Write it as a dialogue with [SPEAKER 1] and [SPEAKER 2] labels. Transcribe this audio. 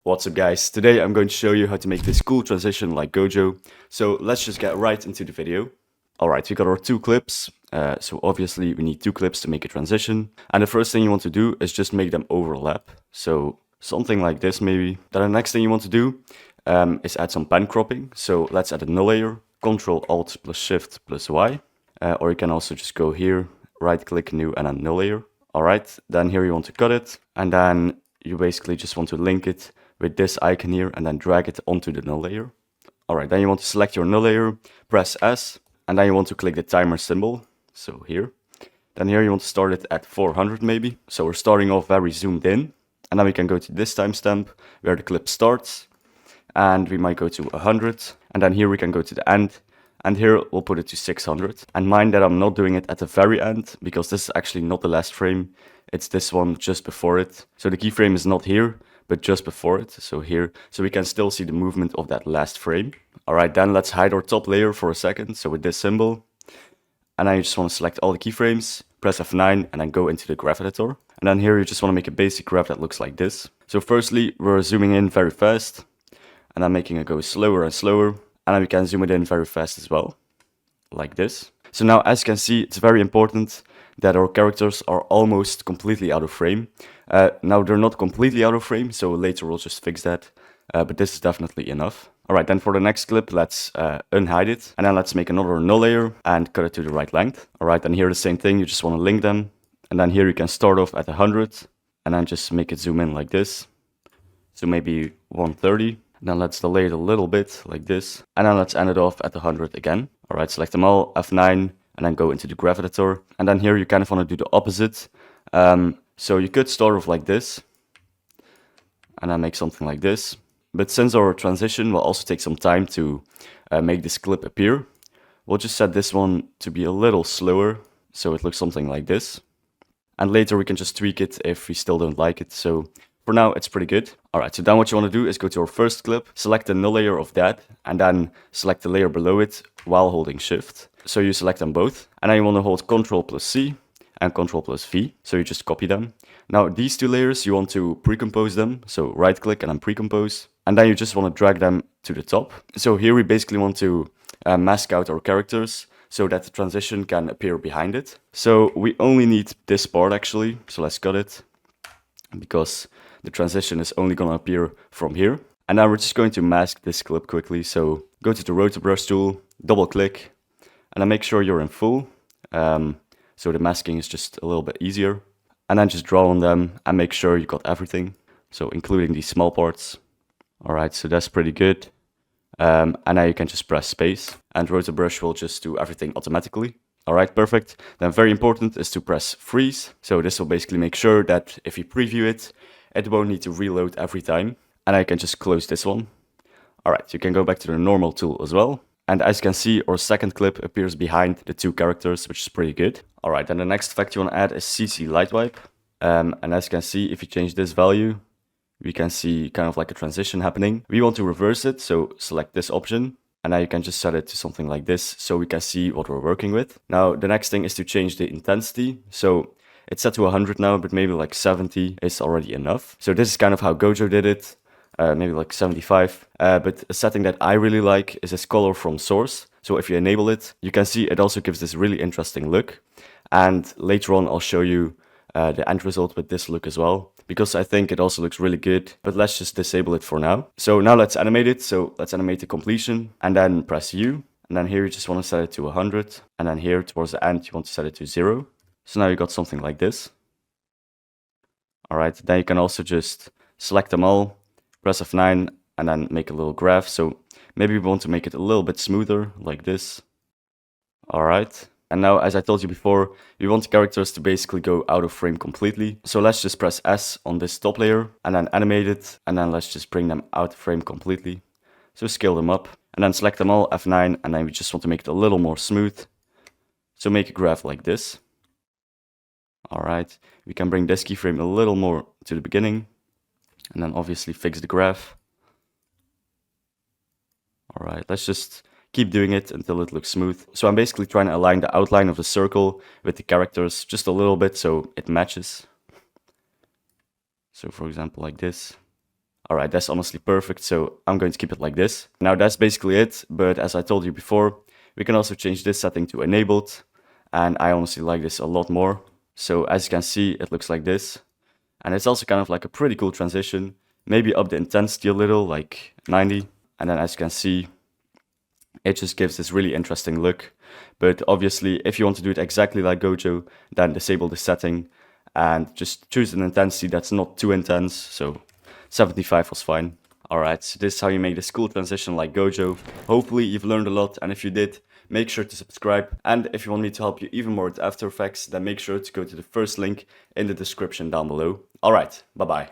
[SPEAKER 1] What's up guys, today I'm going to show you how to make this cool transition like Gojo. So let's just get right into the video. Alright, we got our two clips, so obviously we need two clips to make a transition. And the first thing you want to do is just make them overlap. So something like this maybe. Then the next thing you want to do is add some pen cropping. So let's add a null layer, Ctrl Alt plus Shift plus Y. Or you can also just go here, right click new and then null layer. Alright, then here you want to cut it. And then you basically just want to link it with this icon here and then drag it onto the null layer. Alright, then you want to select your null layer, press S, and then you want to click the timer symbol, so here. Then here you want to start it at 400 maybe, so we're starting off very zoomed in. And then we can go to this timestamp where the clip starts, and we might go to 100, and then here we can go to the end, and here we'll put it to 600. And mind that I'm not doing it at the very end, because this is actually not the last frame, it's this one just before it. So the keyframe is not here, but just before it, so here, so we can still see the movement of that last frame. Alright, then let's hide our top layer for a second, so with this symbol. And then you just want to select all the keyframes, press F9, and then go into the graph editor. And then here you just want to make a basic graph that looks like this. So firstly, we're zooming in very fast, and then making it go slower and slower. And then we can zoom it in very fast as well, like this. So now, as you can see, it's very important that our characters are almost completely out of frame. Now they're not completely out of frame, so later we'll just fix that, but this is definitely enough. Alright, then for the next clip, let's unhide it, and then let's make another null layer and cut it to the right length. Alright, and here the same thing, you just want to link them, and then here you can start off at 100, and then just make it zoom in like this. So maybe 130, and then let's delay it a little bit, like this, and then let's end it off at 100 again. Alright, select them all, F9, and then go into the graph editor. And then here you kind of want to do the opposite. So you could start off like this, and then make something like this. But since our transition will also take some time to make this clip appear, we'll just set this one to be a little slower, so it looks something like this. And later we can just tweak it if we still don't like it. So for now, it's pretty good. Alright, so then what you want to do is go to our first clip, select the null layer of that, and then select the layer below it while holding Shift. So you select them both, and then you want to hold Ctrl plus C and Ctrl plus V, so you just copy them. Now these two layers, you want to pre-compose them, so right click and then pre-compose, and then you just want to drag them to the top. So here we basically want to mask out our characters, so that the transition can appear behind it. So we only need this part actually, so let's cut it, because the transition is only going to appear from here. And now we're just going to mask this clip quickly, so go to the rotor brush tool, double click, and then make sure you're in full, so the masking is just a little bit easier. And then just draw on them and make sure you got everything, so including these small parts. Alright, so that's pretty good. And now you can just press space, and rotor brush will just do everything automatically. Alright, perfect. Then very important is to press freeze, so this will basically make sure that if you preview it, it won't need to reload every time. And I can just close this one. Alright, you can go back to the normal tool as well. And as you can see, our second clip appears behind the two characters, which is pretty good. Alright, then the next effect you want to add is CC Light Wipe. And as you can see, if you change this value, we can see kind of like a transition happening. We want to reverse it, so select this option. And now you can just set it to something like this, so we can see what we're working with. Now, the next thing is to change the intensity. So it's set to 100 now, but maybe like 70 is already enough. So this is kind of how Gojo did it. Maybe like 75, but a setting that I really like is this color from source. So if you enable it, you can see it also gives this really interesting look. And later on, I'll show you the end result with this look as well, because I think it also looks really good, but let's just disable it for now. So now let's animate it. So let's animate the completion and then press U. And then here you just want to set it to 100. And then here towards the end, you want to set it to 0. So now you got something like this. All right, then you can also just select them all, press F9, and then make a little graph. So maybe we want to make it a little bit smoother, like this. Alright. And now, as I told you before, we want the characters to basically go out of frame completely. So let's just press S on this top layer, and then animate it, and then let's just bring them out of frame completely. So scale them up, and then select them all, F9, and then we just want to make it a little more smooth. So make a graph like this. Alright, we can bring this keyframe a little more to the beginning. And then obviously fix the graph. Alright, let's just keep doing it until it looks smooth. So I'm basically trying to align the outline of the circle with the characters just a little bit so it matches. So for example like this. Alright, that's honestly perfect, so I'm going to keep it like this. Now that's basically it, but as I told you before, we can also change this setting to enabled, and I honestly like this a lot more. So as you can see, it looks like this, and it's also kind of like a pretty cool transition. Maybe up the intensity a little, like 90, and then as you can see, it just gives this really interesting look. But obviously, if you want to do it exactly like GOJO, then disable the setting and just choose an intensity that's not too intense. So 75 was fine. Alright, so this is how you make this cool transition like GOJO. Hopefully you've learned a lot, and if you did, make sure to subscribe. And if you want me to help you even more with After Effects, then make sure to go to the first link in the description down below. Alright, bye bye.